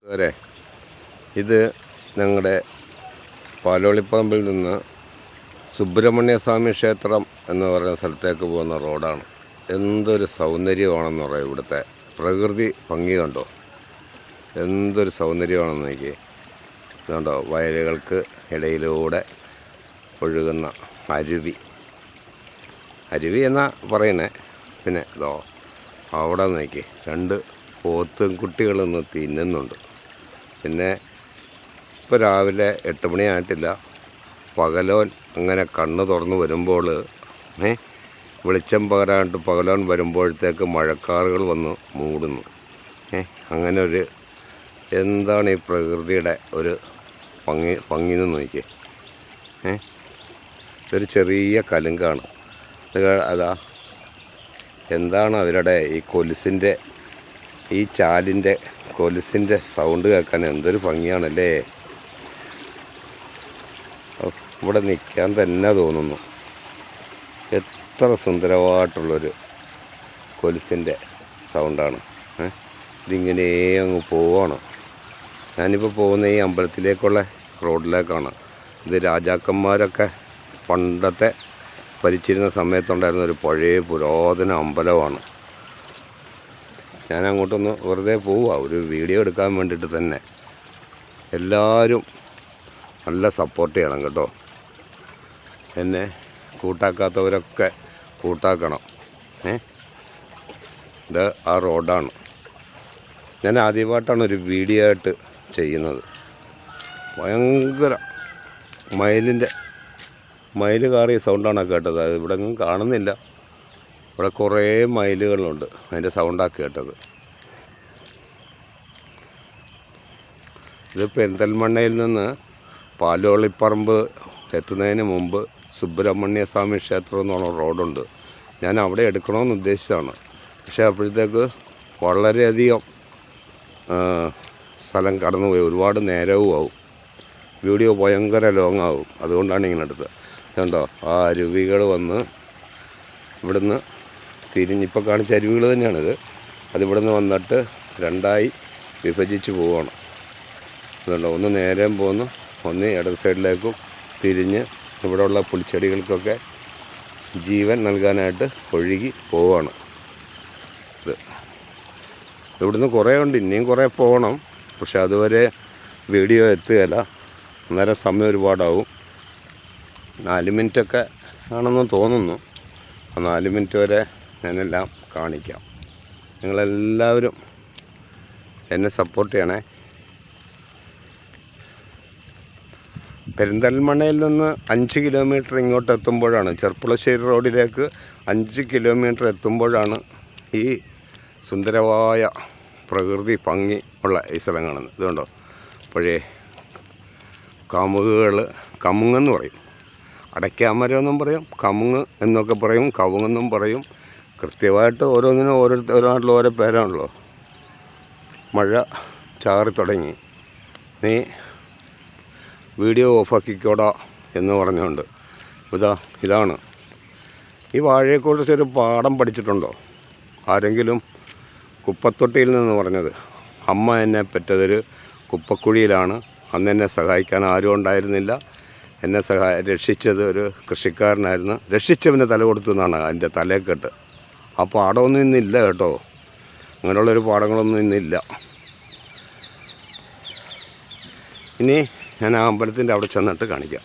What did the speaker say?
വരെ ഇത് ഞങ്ങളുടെ പാലോളിപ്പറമ്പിൽ നിന്ന് സുബ്രഹ്മണ്യസ്വാമി ക്ഷേത്രം എന്ന് പറയുന്ന സ്ഥലത്തേക്ക് പോകുന്ന റോഡാണ്. എന്തൊരു സൗന്ദര്യമാണെന്ന് പറയാം. ഇവിടുത്തെ പ്രകൃതി ഭംഗി കണ്ടോ, എന്തൊരു സൗന്ദര്യമാണെന്ന് നോക്കി. ഇതുണ്ടോ, വയലുകൾക്ക് ഇടയിലൂടെ ഒഴുകുന്ന അരുവി എന്നാ പറയണേ. പിന്നെ ഇതോ അവിടെ നോക്കി, രണ്ട് പോത്തും കുട്ടികളൊന്ന് തിന്നുന്നുണ്ട്. പിന്നെ ഇപ്പോൾ രാവിലെ 8 മണിയായിട്ടില്ല. പകലോൻ അങ്ങനെ കണ്ണ് തുറന്ന് വരുമ്പോൾ വെളിച്ചം പകരാനായിട്ട് പകലോൻ വരുമ്പോഴത്തേക്ക് മഴക്കാറുകൾ വന്ന് മൂടുന്നു. അങ്ങനെ ഒരു എന്താണ് ഈ പ്രകൃതിയുടെ ഒരു ഭംഗിന്ന് നോക്കിയേ. ഇതൊരു ചെറിയ കലുങ്കാണ്. അതാ എന്താണ് അവരുടെ ഈ കൊലുസിൻ്റെ, ഈ ചാലിൻ്റെ കൊലുസിൻ്റെ സൗണ്ട് കേൾക്കാൻ എന്തൊരു ഭംഗിയാണല്ലേ. ഇവിടെ നിൽക്കാൻ തന്നെ തോന്നുന്നു. എത്ര സുന്ദരമായിട്ടുള്ളൊരു കൊലുസിൻ്റെ സൗണ്ടാണ്. ഇതിങ്ങനെ അങ്ങ് പോവാണ്. ഞാനിപ്പോൾ പോകുന്ന ഈ അമ്പലത്തിലേക്കുള്ള റോഡിലേക്കാണ്. ഇത് രാജാക്കന്മാരൊക്കെ പണ്ടത്തെ ഭരിച്ചിരുന്ന സമയത്തുണ്ടായിരുന്ന ഒരു പഴയ പുരാതന അമ്പലമാണ്. ഞാൻ അങ്ങോട്ടൊന്ന് വെറുതെ പോവുക, ഒരു വീഡിയോ എടുക്കാൻ വേണ്ടിയിട്ട് തന്നെ. എല്ലാവരും നല്ല സപ്പോർട്ട് ചെയ്യണം കേട്ടോ. എന്നെ കൂട്ടാക്കാത്തവരൊക്കെ കൂട്ടാക്കണം. ഇത് ആ റോഡാണ്. ഞാൻ ആദ്യമായിട്ടാണ് ഒരു വീഡിയോ ആയിട്ട് ചെയ്യുന്നത്. ഭയങ്കര മയിൽ കാറിയ സൗണ്ടാണ് കേട്ടത്. അത് ഇവിടെ ഒന്നും കാണുന്നില്ല. ഇവിടെ കുറേ മയിലുകളുണ്ട്, അതിൻ്റെ സൗണ്ടാണ് കേട്ടത്. ഇത് പെരിന്തൽമണ്ണയിൽ നിന്ന് പാലോളിപ്പറമ്പ് എത്തുന്നതിന് മുമ്പ് സുബ്രഹ്മണ്യസ്വാമി ക്ഷേത്രം എന്നുള്ള റോഡുണ്ട്. ഞാൻ അവിടെ എടുക്കണമെന്ന് ഉദ്ദേശിച്ചതാണ്. പക്ഷേ അപ്പോഴത്തേക്ക് വളരെയധികം സ്ഥലം കടന്നുപോയി, ഒരുപാട് നേരവും ആവും, വീഡിയോ ഭയങ്കര ലോങ് ആവും. അതുകൊണ്ടാണ് ഇങ്ങനെ എടുത്തത്. കണ്ടോ, ആ അരുവികൾ വന്ന് ഇവിടുന്ന് തിരിഞ്ഞിപ്പോൾ കാണിച്ച അരുവികൾ തന്നെയാണിത്. അതിവിടുന്ന് വന്നിട്ട് രണ്ടായി വിഭജിച്ച് പോവുകയാണ്. അതുകൊണ്ട് ഒന്ന് നേരം പോകുന്നു, ഒന്ന് ഇടത് സൈഡിലേക്കും തിരിഞ്ഞ് ഇവിടെയുള്ള പുൽച്ചെടികൾക്കൊക്കെ ജീവൻ നൽകാനായിട്ട് ഒഴുകി പോവുകയാണ്. ഇവിടുന്ന് കുറേ ഉണ്ട്, ഇനിയും കുറേ പോകണം. പക്ഷെ അതുവരെ വീഡിയോ എത്തുകയില്ല, അന്നേരം സമയം ഒരുപാടാവും. 4 മിനിറ്റൊക്കെ ആണെന്ന് തോന്നുന്നു. ആ 4 മിനിറ്റ് വരെ ഞാനെല്ലാം കാണിക്കാം. നിങ്ങളെല്ലാവരും എന്നെ സപ്പോർട്ട് ചെയ്യണേ. പെരിന്തൽമണ്ണയിൽ നിന്ന് 5 കിലോമീറ്റർ ഇങ്ങോട്ട് എത്തുമ്പോഴാണ്, ചെർപ്പുളശ്ശേരി റോഡിലേക്ക് 5 കിലോമീറ്റർ എത്തുമ്പോഴാണ് ഈ സുന്ദരമായ പ്രകൃതി ഭംഗി ഉള്ള ഈ സ്ഥലം കാണുന്നത്. ഇതുകൊണ്ടോ, പഴയ കമുങ്ങെന്ന് പറയും, അടയ്ക്കാമരം എന്നും പറയും, കമുങ്ങ് എന്നൊക്കെ പറയും, കവുങ്ങെന്നും പറയും. കൃത്യമായിട്ട് ഓരോന്നിനും ഓരോ നാട്ടിലും ഓരോ പേരാണല്ലോ. മഴ ചാറി തുടങ്ങി. നീ വീഡിയോ ഓഫാക്കിക്കോടാ എന്ന് പറഞ്ഞുകൊണ്ട് ഇതാണ് ഈ വാഴയെക്കുറിച്ചൊരു പാഠം പഠിച്ചിട്ടുണ്ടോ ആരെങ്കിലും? കുപ്പത്തൊട്ടിയിൽ നിന്ന് പറഞ്ഞത്, അമ്മ എന്നെ പെറ്റതൊരു കുപ്പക്കുഴിയിലാണ്. അന്ന് എന്നെ സഹായിക്കാൻ ആരും ഉണ്ടായിരുന്നില്ല. എന്നെ രക്ഷിച്ചത് ഒരു കൃഷിക്കാരനായിരുന്നു. രക്ഷിച്ചവന് തല കൊടുത്തു എന്നാണ് അതിൻ്റെ തലയെക്കെട്ട്. ആ പാഠമൊന്നും ഇന്നില്ല കേട്ടോ. അങ്ങനെയുള്ളൊരു പാഠങ്ങളൊന്നും ഇന്നില്ല. ഇനി ഞാൻ ആ അമ്പലത്തിൻ്റെ അവിടെ ചെന്നിട്ട് കാണിക്കാം.